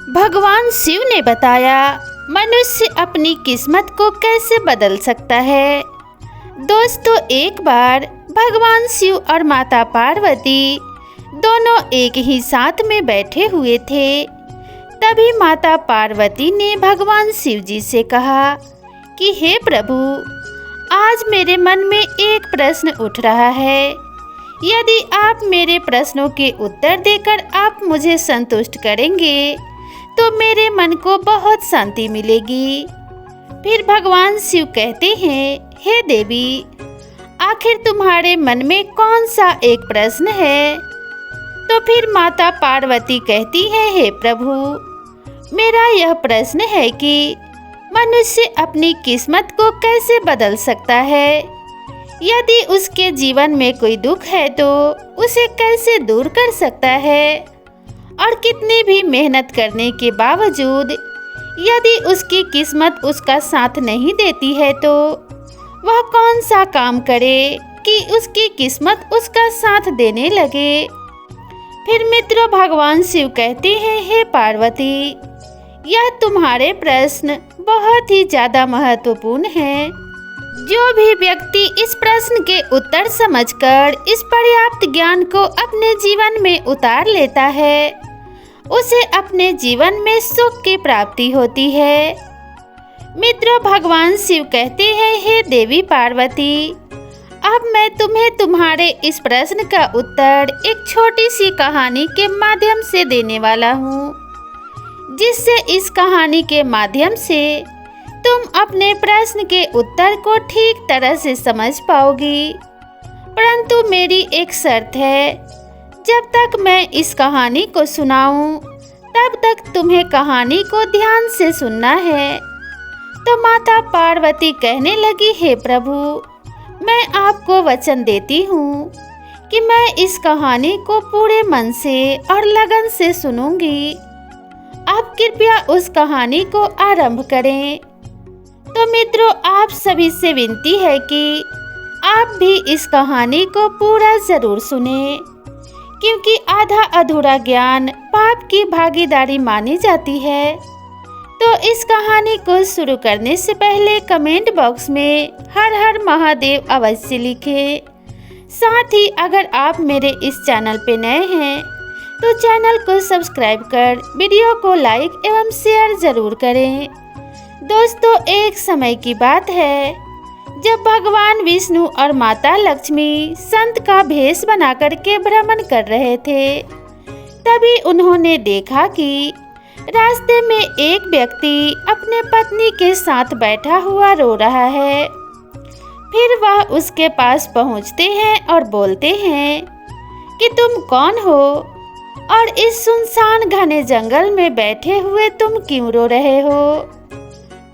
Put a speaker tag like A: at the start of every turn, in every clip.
A: भगवान शिव ने बताया मनुष्य अपनी किस्मत को कैसे बदल सकता है। दोस्तों, एक बार भगवान शिव और माता पार्वती दोनों एक ही साथ में बैठे हुए थे। तभी माता पार्वती ने भगवान शिव जी से कहा कि हे प्रभु, आज मेरे मन में एक प्रश्न उठ रहा है। यदि आप मेरे प्रश्नों के उत्तर देकर आप मुझे संतुष्ट करेंगे तो मेरे मन को बहुत शांति मिलेगी। फिर भगवान शिव कहते हैं, हे देवी, आखिर तुम्हारे मन में कौन सा एक प्रश्न है? तो फिर माता पार्वती कहती है, हे प्रभु, मेरा यह प्रश्न है कि मनुष्य अपनी किस्मत को कैसे बदल सकता है। यदि उसके जीवन में कोई दुख है तो उसे कैसे दूर कर सकता है, और कितनी भी मेहनत करने के बावजूद यदि उसकी किस्मत उसका साथ नहीं देती है तो वह कौन सा काम करे कि उसकी किस्मत उसका साथ देने लगे। फिर मित्रों, भगवान शिव कहते हैं, हे पार्वती, यह तुम्हारे प्रश्न बहुत ही ज़्यादा महत्वपूर्ण हैं। जो भी व्यक्ति इस प्रश्न के उत्तर समझकर इस पर्याप्त ज्ञान को अपने जीवन में उतार लेता है, उसे अपने जीवन में सुख की प्राप्ति होती है। मित्रों, भगवान शिव कहते हैं, हे देवी पार्वती, अब मैं तुम्हें तुम्हारे इस प्रश्न का उत्तर एक छोटी सी कहानी के माध्यम से देने वाला हूँ, जिससे इस कहानी के माध्यम से तुम अपने प्रश्न के उत्तर को ठीक तरह से समझ पाओगी। परंतु मेरी एक शर्त है, जब तक मैं इस कहानी को सुनाऊं तब तक तुम्हें कहानी को ध्यान से सुनना है। तो माता पार्वती कहने लगी, हे प्रभु, मैं आपको वचन देती हूँ कि मैं इस कहानी को पूरे मन से और लगन से सुनूंगी। आप कृपया उस कहानी को आरंभ करें। तो मित्रों, आप सभी से विनती है कि आप भी इस कहानी को पूरा जरूर सुनें, क्योंकि आधा अधूरा ज्ञान पाप की भागीदारी मानी जाती है। तो इस कहानी को शुरू करने से पहले कमेंट बॉक्स में हर हर महादेव अवश्य लिखें। साथ ही अगर आप मेरे इस चैनल पे नए हैं तो चैनल को सब्सक्राइब कर वीडियो को लाइक एवं शेयर जरूर करें। दोस्तों, एक समय की बात है जब भगवान विष्णु और माता लक्ष्मी संत का भेष बना करके भ्रमण कर रहे थे। तभी उन्होंने देखा कि रास्ते में एक व्यक्ति अपने पत्नी के साथ बैठा हुआ रो रहा है। फिर वह उसके पास पहुंचते हैं और बोलते हैं कि तुम कौन हो और इस सुनसान घने जंगल में बैठे हुए तुम क्यों रो रहे हो।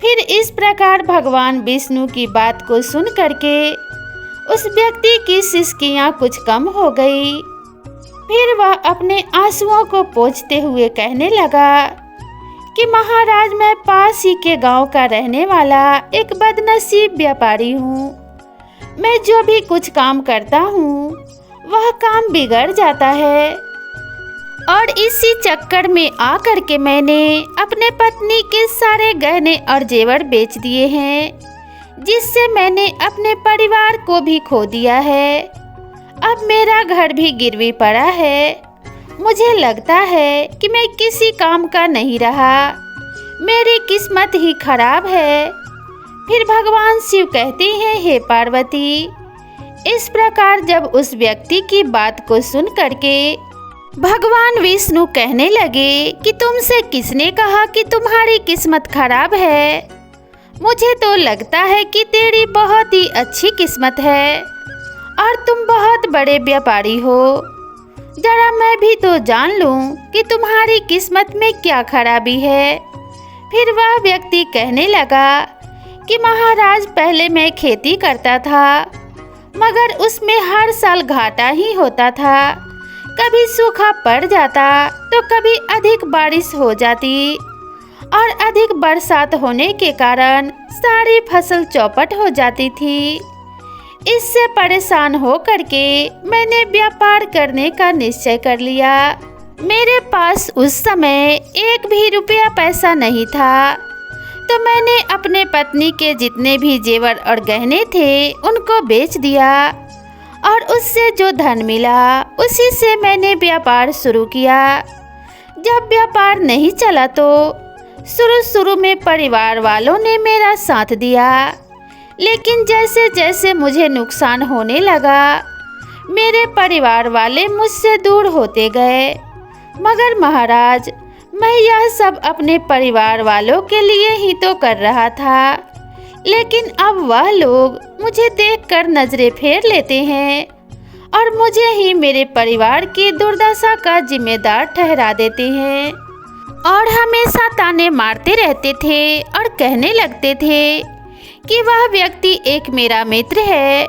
A: फिर इस प्रकार भगवान विष्णु की बात को सुन करके उस व्यक्ति की सिसकियां कुछ कम हो गई। फिर वह अपने आंसुओं को पोंछते हुए कहने लगा कि महाराज, मैं पास ही के गांव का रहने वाला एक बदनसीब व्यापारी हूँ। मैं जो भी कुछ काम करता हूँ वह काम बिगड़ जाता है, और इसी चक्कर में आकर के मैंने अपने पत्नी के सारे गहने और जेवर बेच दिए हैं, जिससे मैंने अपने परिवार को भी खो दिया है। अब मेरा घर भी गिरवी पड़ा है। मुझे लगता है कि मैं किसी काम का नहीं रहा। मेरी किस्मत ही खराब है। फिर भगवान शिव कहते हैं, हे पार्वती, इस प्रकार जब उस व्यक्ति की बात को सुन करके भगवान विष्णु कहने लगे कि तुमसे किसने कहा कि तुम्हारी किस्मत खराब है? मुझे तो लगता है कि तेरी बहुत ही अच्छी किस्मत है और तुम बहुत बड़े व्यापारी हो। जरा मैं भी तो जान लूं कि तुम्हारी किस्मत में क्या खराबी है। फिर वह व्यक्ति कहने लगा कि महाराज, पहले मैं खेती करता था, मगर उसमें हर साल घाटा ही होता था। कभी सूखा पड़ जाता तो कभी अधिक बारिश हो जाती, और अधिक बरसात होने के कारण सारी फसल चौपट हो जाती थी। इससे परेशान हो करके मैंने व्यापार करने का निश्चय कर लिया। मेरे पास उस समय एक भी रुपया पैसा नहीं था, तो मैंने अपने पत्नी के जितने भी जेवर और गहने थे उनको बेच दिया और उससे जो धन मिला उसी से मैंने व्यापार शुरू किया। जब व्यापार नहीं चला तो शुरू में परिवार वालों ने मेरा साथ दिया, लेकिन जैसे जैसे मुझे नुकसान होने लगा मेरे परिवार वाले मुझसे दूर होते गए। मगर महाराज, मैं यह सब अपने परिवार वालों के लिए ही तो कर रहा था, लेकिन अब वह लोग मुझे देखकर नजरें फेर लेते हैं और मुझे ही मेरे परिवार की दुर्दशा का जिम्मेदार ठहरा देते हैं और हमेशा ताने मारते रहते थे और कहने लगते थे कि वह व्यक्ति एक मेरा मित्र है,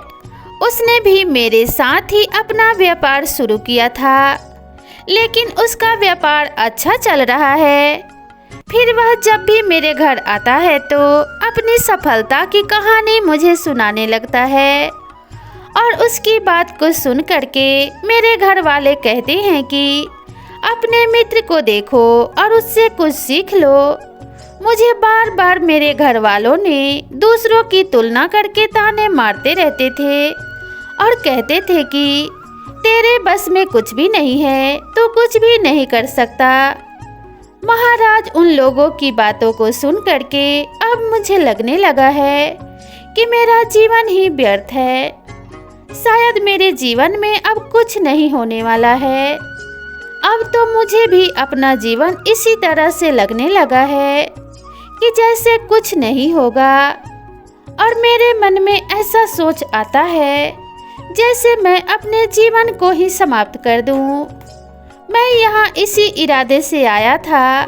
A: उसने भी मेरे साथ ही अपना व्यापार शुरू किया था, लेकिन उसका व्यापार अच्छा चल रहा है। फिर वह जब भी मेरे घर आता है तो अपनी सफलता की कहानी मुझे सुनाने लगता है और उसकी बात को सुन करके मेरे घर वाले कहते हैं कि अपने मित्र को देखो और उससे कुछ सीख लो। मुझे बार बार मेरे घर वालों ने दूसरों की तुलना करके ताने मारते रहते थे और कहते थे कि तेरे बस में कुछ भी नहीं है, तू कुछ भी नहीं कर सकता। महाराज, उन लोगों की बातों को सुन करके अब मुझे लगने लगा है कि मेरा जीवन ही व्यर्थ है। शायद मेरे जीवन में अब कुछ नहीं होने वाला है। अब तो मुझे भी अपना जीवन इसी तरह से लगने लगा है कि जैसे कुछ नहीं होगा और मेरे मन में ऐसा सोच आता है जैसे मैं अपने जीवन को ही समाप्त कर दूं। मैं यहाँ इसी इरादे से आया था,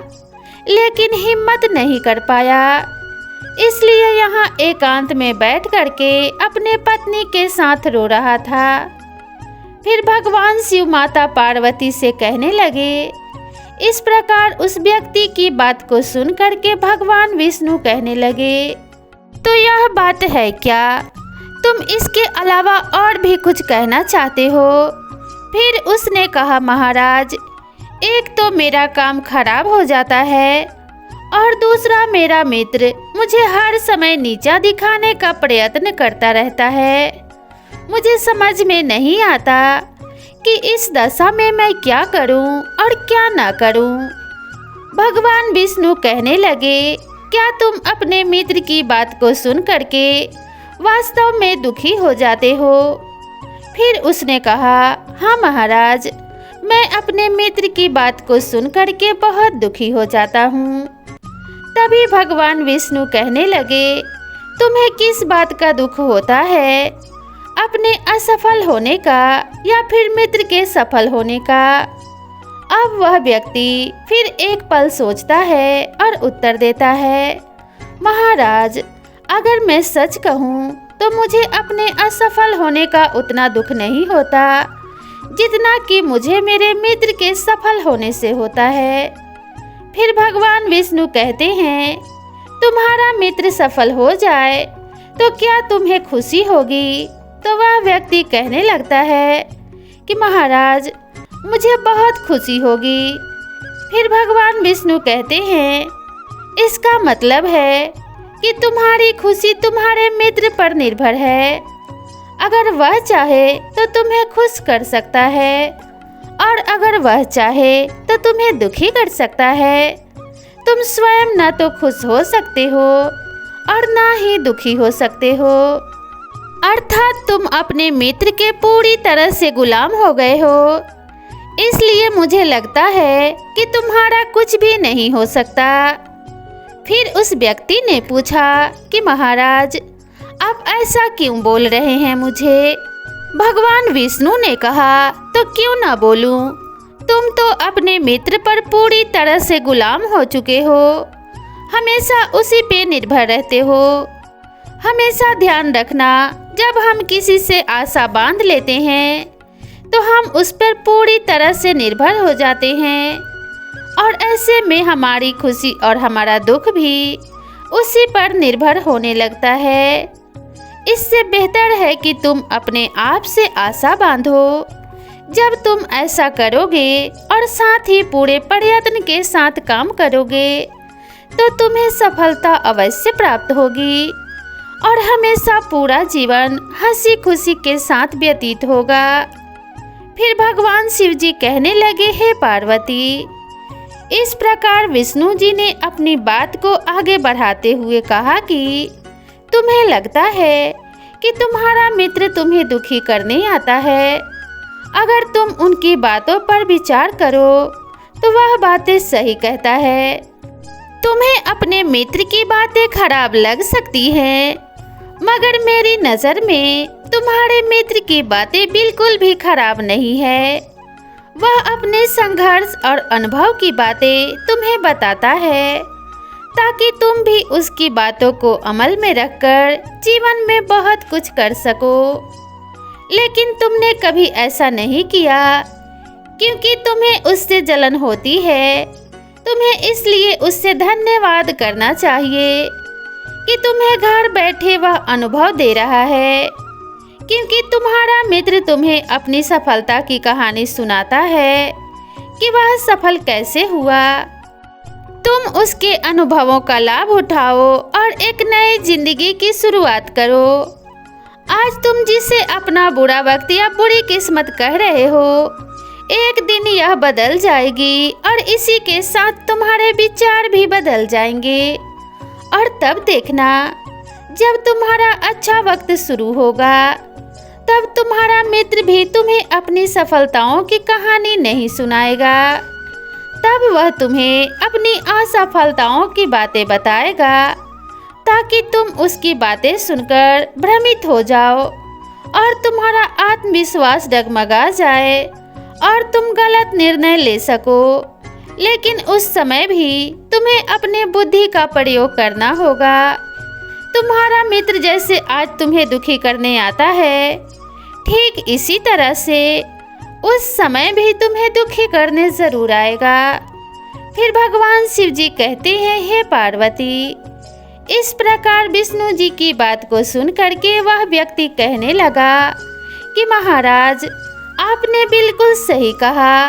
A: लेकिन हिम्मत नहीं कर पाया, इसलिए यहाँ एकांत में बैठ करके अपने पत्नी के साथ रो रहा था। फिर भगवान शिव माता पार्वती से कहने लगे। इस प्रकार उस व्यक्ति की बात को सुन करके भगवान विष्णु कहने लगे, तो यह बात है क्या? तुम इसके अलावा और भी कुछ कहना चाहते हो? फिर उसने कहा, महाराज, एक तो मेरा काम खराब हो जाता है और दूसरा मेरा मित्र मुझे हर समय नीचा दिखाने का प्रयत्न करता रहता है। मुझे समझ में नहीं आता कि इस दशा में मैं क्या करूं और क्या ना करूं। भगवान विष्णु कहने लगे, क्या तुम अपने मित्र की बात को सुन करके वास्तव में दुखी हो जाते हो? फिर उसने कहा, हाँ महाराज, मैं अपने मित्र की बात को सुन करके बहुत दुखी हो जाता हूँ। तभी भगवान विष्णु कहने लगे, तुम्हें किस बात का दुख होता है? अपने असफल होने का या फिर मित्र के सफल होने का? अब वह व्यक्ति फिर एक पल सोचता है और उत्तर देता है, महाराज, अगर मैं सच कहूँ तो मुझे अपने असफल होने का उतना दुख नहीं होता जितना कि मुझे मेरे मित्र के सफल होने से होता है। फिर भगवान विष्णु कहते हैं, तुम्हारा मित्र सफल हो जाए तो क्या तुम्हें खुशी होगी? तो वह व्यक्ति कहने लगता है कि महाराज, मुझे बहुत खुशी होगी। फिर भगवान विष्णु कहते हैं, इसका मतलब है कि तुम्हारी खुशी तुम्हारे मित्र पर निर्भर है। अगर वह चाहे तो तुम्हें खुश कर सकता है और अगर वह चाहे तो तुम्हें दुखी कर सकता है। तुम स्वयं न तो खुश हो सकते हो और ना ही दुखी हो सकते हो, अर्थात तुम अपने मित्र के पूरी तरह से गुलाम हो गए हो। इसलिए मुझे लगता है कि तुम्हारा कुछ भी नहीं हो सकता। फिर उस व्यक्ति ने पूछा कि महाराज, आप ऐसा क्यों बोल रहे हैं मुझे? भगवान विष्णु ने कहा, तो क्यों ना बोलूं? तुम तो अपने मित्र पर पूरी तरह से गुलाम हो चुके हो, हमेशा उसी पे निर्भर रहते हो। हमेशा ध्यान रखना, जब हम किसी से आशा बांध लेते हैं तो हम उस पर पूरी तरह से निर्भर हो जाते हैं और ऐसे में हमारी खुशी और हमारा दुख भी उसी पर निर्भर होने लगता है। इससे बेहतर है कि तुम अपने आप से आशा बांधो, जब तुम ऐसा करोगे और साथ ही पूरे प्रयत्न के साथ काम करोगे तो तुम्हें सफलता अवश्य प्राप्त होगी और हमेशा पूरा जीवन हंसी खुशी के साथ व्यतीत होगा। फिर भगवान शिव जी कहने लगे, हे पार्वती। इस प्रकार विष्णु जी ने अपनी बात को आगे बढ़ाते हुए कहा कि तुम्हें लगता है कि तुम्हारा मित्र तुम्हें दुखी करने आता है। अगर तुम उनकी बातों पर विचार करो तो वह बातें सही कहता है। तुम्हें अपने मित्र की बातें खराब लग सकती हैं, मगर मेरी नज़र में तुम्हारे मित्र की बातें बिल्कुल भी खराब नहीं है। वह अपने संघर्ष और अनुभव की बातें तुम्हें बताता है ताकि तुम भी उसकी बातों को अमल में रखकर जीवन में बहुत कुछ कर सको। लेकिन तुमने कभी ऐसा नहीं किया क्योंकि तुम्हें उससे जलन होती है। तुम्हें इसलिए उससे धन्यवाद करना चाहिए कि तुम्हें घर बैठे वह अनुभव दे रहा है, क्योंकि तुम्हारा मित्र तुम्हें अपनी सफलता की कहानी सुनाता है कि वह सफल कैसे हुआ। तुम उसके अनुभवों का लाभ उठाओ और एक नई जिंदगी की शुरुआत करो। आज तुम जिसे अपना बुरा वक्त या बुरी किस्मत कह रहे हो, एक दिन यह बदल जाएगी और इसी के साथ तुम्हारे विचार भी बदल जाएंगे। और तब देखना, जब तुम्हारा अच्छा वक्त शुरू होगा तब तुम्हारा मित्र भी तुम्हें अपनी सफलताओं की कहानी नहीं सुनाएगा। तब वह तुम्हें अपनी असफलताओं की बातें बताएगा ताकि तुम उसकी बातें सुनकर भ्रमित हो जाओ और तुम्हारा आत्मविश्वास डगमगा जाए और तुम गलत निर्णय ले सको। लेकिन उस समय भी तुम्हें अपने बुद्धि का प्रयोग करना होगा। तुम्हारा मित्र जैसे आज तुम्हें दुखी करने आता है, ठीक इसी तरह से उस समय भी तुम्हें दुखी करने जरूर आएगा। फिर भगवान शिव जी कहते हैं, हे पार्वती। इस प्रकार विष्णु जी की बात को सुन करके वह व्यक्ति कहने लगा कि महाराज, आपने बिल्कुल सही कहा,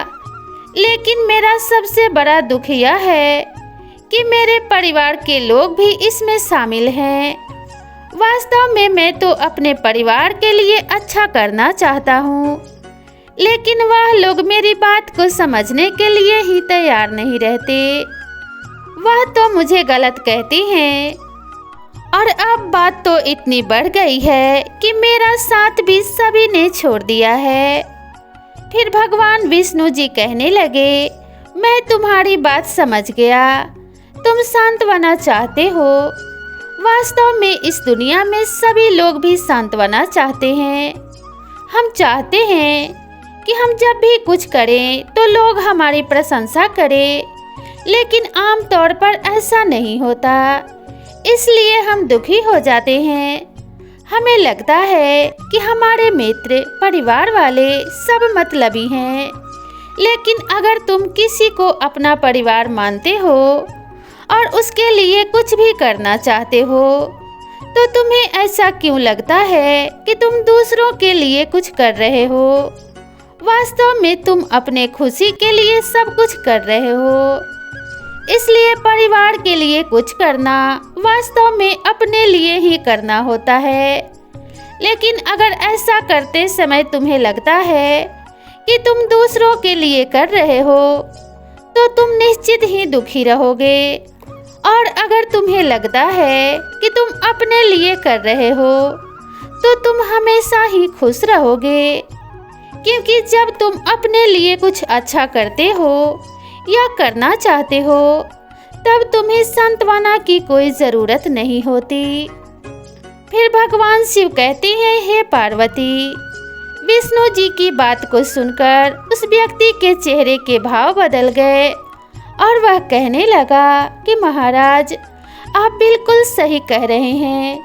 A: लेकिन मेरा सबसे बड़ा दुख यह है कि मेरे परिवार के लोग भी इसमें शामिल हैं। वास्तव में मैं तो अपने परिवार के लिए अच्छा करना चाहता हूँ, लेकिन वह लोग मेरी बात को समझने के लिए ही तैयार नहीं रहते। वह तो मुझे गलत कहती हैं और अब बात तो इतनी बढ़ गई है कि मेरा साथ भी सभी ने छोड़ दिया है। फिर भगवान विष्णु जी कहने लगे, मैं तुम्हारी बात समझ गया। तुम सांत्वना चाहते हो। वास्तव में इस दुनिया में सभी लोग भी सांत्वना चाहते हैं। हम चाहते हैं कि हम जब भी कुछ करें तो लोग हमारी प्रशंसा करें, लेकिन आमतौर पर ऐसा नहीं होता। इसलिए हम दुखी हो जाते हैं। हमें लगता है कि हमारे मित्र, परिवार वाले सब मतलबी हैं। लेकिन अगर तुम किसी को अपना परिवार मानते हो और उसके लिए कुछ भी करना चाहते हो, तो तुम्हें ऐसा क्यों लगता है कि तुम दूसरों के लिए कुछ कर रहे हो? वास्तव में तुम अपने खुशी के लिए सब कुछ कर रहे हो। इसलिए परिवार के लिए कुछ करना वास्तव में अपने लिए ही करना होता है। लेकिन अगर ऐसा करते समय तुम्हें लगता है कि तुम दूसरों के लिए कर रहे हो, तो तुम निश्चित ही दुखी रहोगे। और अगर तुम्हें लगता है कि तुम अपने लिए कर रहे हो, तो तुम हमेशा ही खुश रहोगे। क्योंकि जब तुम अपने लिए कुछ अच्छा करते हो या करना चाहते हो, तब तुम्हें सांत्वना की कोई ज़रूरत नहीं होती। फिर भगवान शिव कहते हैं, हे पार्वती। विष्णु जी की बात को सुनकर उस व्यक्ति के चेहरे के भाव बदल गए और वह कहने लगा कि महाराज, आप बिल्कुल सही कह रहे हैं।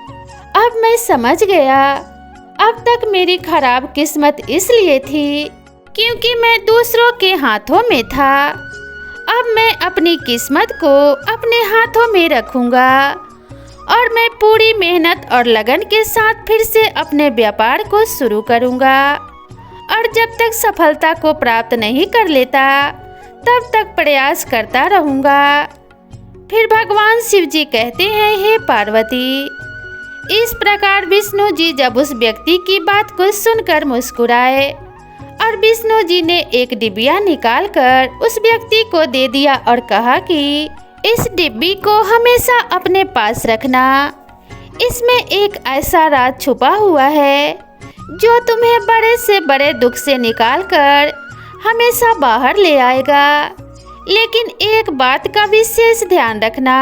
A: अब मैं समझ गया। अब तक मेरी खराब किस्मत इसलिए थी क्योंकि मैं दूसरों के हाथों में था। अब मैं अपनी किस्मत को अपने हाथों में रखूंगा और मैं पूरी मेहनत और लगन के साथ फिर से अपने व्यापार को शुरू करूंगा। और जब तक सफलता को प्राप्त नहीं कर लेता तब तक प्रयास करता रहूँगा। फिर भगवान शिव जी कहते हैं, हे पार्वती। इस प्रकार विष्णु जी जब उस व्यक्ति की बात को सुनकर मुस्कुराए और विष्णु जी ने एक डिबिया निकालकर उस व्यक्ति को दे दिया और कहा कि इस डिब्बी को हमेशा अपने पास रखना। इसमें एक ऐसा राज छुपा हुआ है जो तुम्हें बड़े से बड़े दुख से निकालकर हमेशा बाहर ले आएगा। लेकिन एक बात का विशेष ध्यान रखना,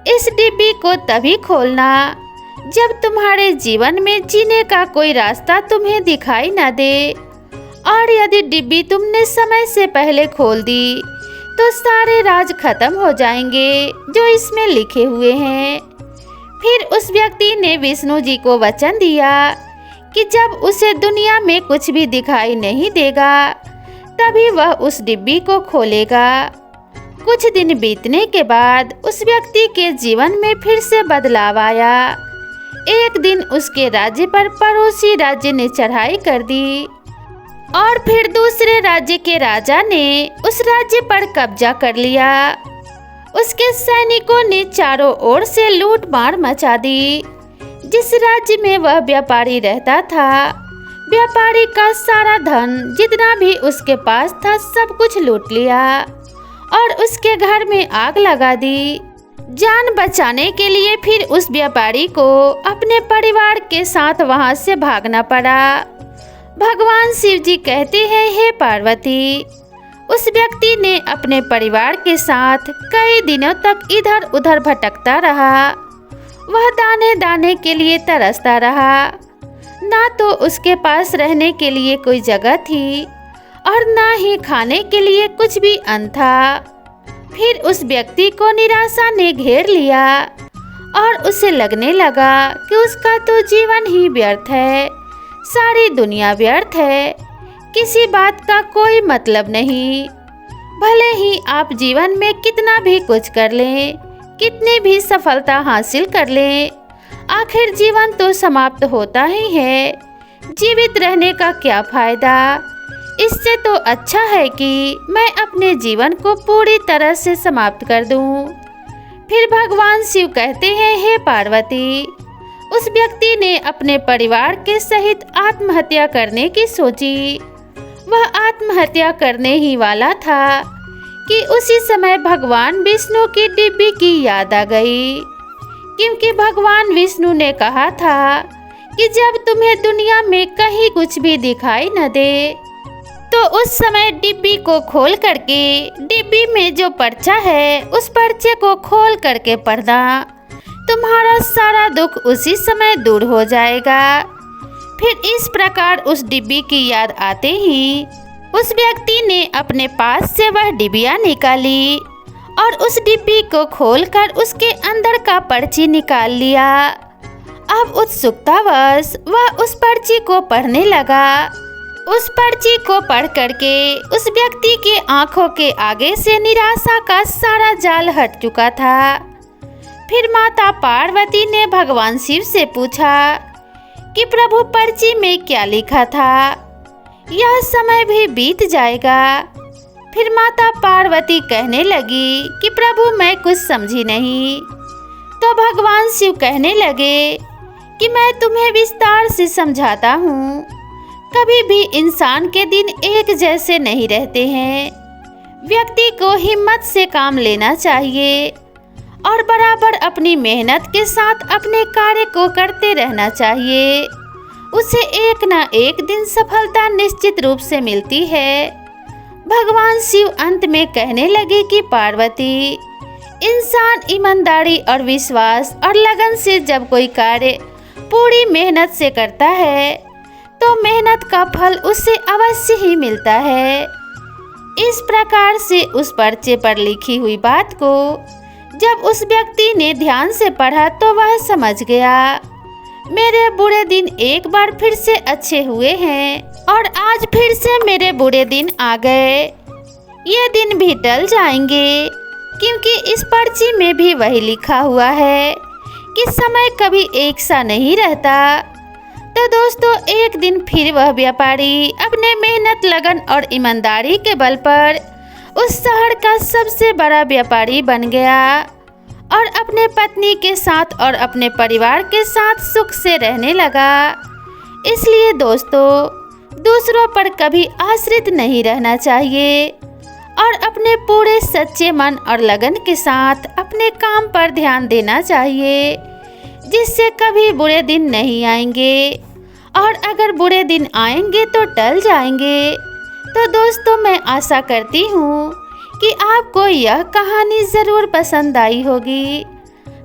A: इस डिब्बी को तभी खोलना जब तुम्हारे जीवन में जीने का कोई रास्ता तुम्हें दिखाई न दे। और यदि डिब्बी तुमने समय से पहले खोल दी तो सारे राज खत्म हो जाएंगे जो इसमें लिखे हुए हैं। फिर उस व्यक्ति ने विष्णु जी को वचन दिया कि जब उसे दुनिया में कुछ भी दिखाई नहीं देगा तभी वह उस डिब्बी को खोलेगा। कुछ दिन बीतने के बाद उस व्यक्ति के जीवन में फिर से बदलाव आया। एक दिन उसके राज्य पर पड़ोसी राज्य ने चढ़ाई कर दी और फिर दूसरे राज्य के राजा ने उस राज्य पर कब्जा कर लिया। उसके सैनिकों ने चारों ओर से लूट मार मचा दी। जिस राज्य में वह व्यापारी रहता था, व्यापारी का सारा धन जितना भी उसके पास था सब कुछ लूट लिया और उसके घर में आग लगा दी। जान बचाने के लिए फिर उस व्यापारी को अपने परिवार के साथ वहां से भागना पड़ा। भगवान शिव जी कहते हैं, हे पार्वती। उस व्यक्ति ने अपने परिवार के साथ कई दिनों तक इधर उधर भटकता रहा। वह दाने दाने के लिए तरसता रहा। ना तो उसके पास रहने के लिए कोई जगह थी और ना ही खाने के लिए कुछ भी अन्न था। फिर उस व्यक्ति को निराशा ने घेर लिया और उसे लगने लगा कि उसका तो जीवन ही व्यर्थ है, सारी दुनिया व्यर्थ है, किसी बात का कोई मतलब नहीं। भले ही आप जीवन में कितना भी कुछ कर लें, कितनी भी सफलता हासिल कर लें, आखिर जीवन तो समाप्त होता ही है। जीवित रहने का क्या फायदा? इससे तो अच्छा है कि मैं अपने जीवन को पूरी तरह से समाप्त कर दूं। फिर भगवान शिव कहते हैं, हे पार्वती। उस व्यक्ति ने अपने परिवार के सहित आत्महत्या करने की सोची। वह आत्महत्या करने ही वाला था कि उसी समय भगवान विष्णु की डिब्बी की याद आ गई, क्योंकि भगवान विष्णु ने कहा था कि जब तुम्हें दुनिया में कहीं कुछ भी दिखाई न दे तो उस समय डिब्बी को खोल करके डिब्बी में जो पर्चा है उस पर्चे को खोल करके पढ़ना। तुम्हारा सारा दुख उसी समय दूर हो जाएगा। फिर इस प्रकार उस डिब्बी की याद आते ही उस व्यक्ति ने अपने पास से वह डिबिया निकाली और उस डिब्बी को खोलकर उसके अंदर का पर्ची निकाल लिया। अब उत्सुकतावश वह उस पर्ची को पढ़ने लगा। उस पर्ची को पढ़ करके उस व्यक्ति के आंखों के आगे से निराशा का सारा जाल हट चुका था। फिर माता पार्वती ने भगवान शिव से पूछा कि प्रभु पर्ची में क्या लिखा था? यह समय भी बीत जाएगा। फिर माता पार्वती कहने लगी कि प्रभु मैं कुछ समझी नहीं। तो भगवान शिव कहने लगे कि मैं तुम्हें विस्तार से समझाता हूँ। कभी भी इंसान के दिन एक जैसे नहीं रहते हैं। व्यक्ति को हिम्मत से काम लेना चाहिए और बराबर अपनी मेहनत के साथ अपने कार्य को करते रहना चाहिए। उसे एक ना एक दिन सफलता निश्चित रूप से मिलती है। भगवान शिव अंत में कहने लगे कि पार्वती, इंसान ईमानदारी और विश्वास और लगन से जब कोई कार्य पूरी मेहनत से करता है तो मेहनत का फल उसे अवश्य ही मिलता है। इस प्रकार से उस पर्चे पर लिखी हुई बात को जब उस व्यक्ति ने ध्यान से पढ़ा तो वह समझ गया, मेरे बुरे दिन एक बार फिर से अच्छे हुए हैं और आज फिर से मेरे बुरे दिन आ गए। ये दिन भी टल जाएंगे, क्योंकि इस पर्ची में भी वही लिखा हुआ है कि समय कभी एक सा नहीं रहता। तो दोस्तों एक दिन फिर वह व्यापारी अपने मेहनत, लगन और ईमानदारी के बल पर उस शहर का सबसे बड़ा व्यापारी बन गया और अपने पत्नी के साथ और अपने परिवार के साथ सुख से रहने लगा। इसलिए दोस्तों दूसरों पर कभी आश्रित नहीं रहना चाहिए और अपने पूरे सच्चे मन और लगन के साथ अपने काम पर ध्यान देना चाहिए, जिससे कभी बुरे दिन नहीं आएंगे और अगर बुरे दिन आएंगे तो टल जाएंगे। तो दोस्तों मैं आशा करती हूँ कि आपको यह कहानी ज़रूर पसंद आई होगी।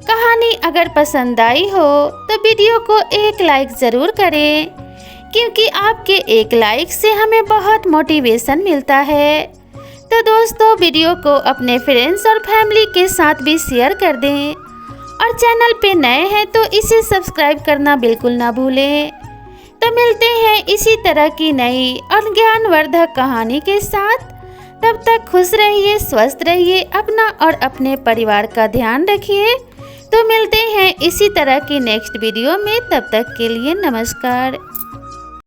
A: कहानी अगर पसंद आई हो तो वीडियो को एक लाइक ज़रूर करें, क्योंकि आपके एक लाइक से हमें बहुत मोटिवेशन मिलता है। तो दोस्तों वीडियो को अपने फ्रेंड्स और फैमिली के साथ भी शेयर कर दें और चैनल पे नए हैं तो इसे सब्सक्राइब करना बिल्कुल ना भूलें। तो मिलते हैं इसी तरह की नई और ज्ञानवर्धक कहानी के साथ। तब तक खुश रहिए, स्वस्थ रहिए, अपना और अपने परिवार का ध्यान रखिए। तो मिलते हैं इसी तरह की नेक्स्ट वीडियो में। तब तक के लिए नमस्कार।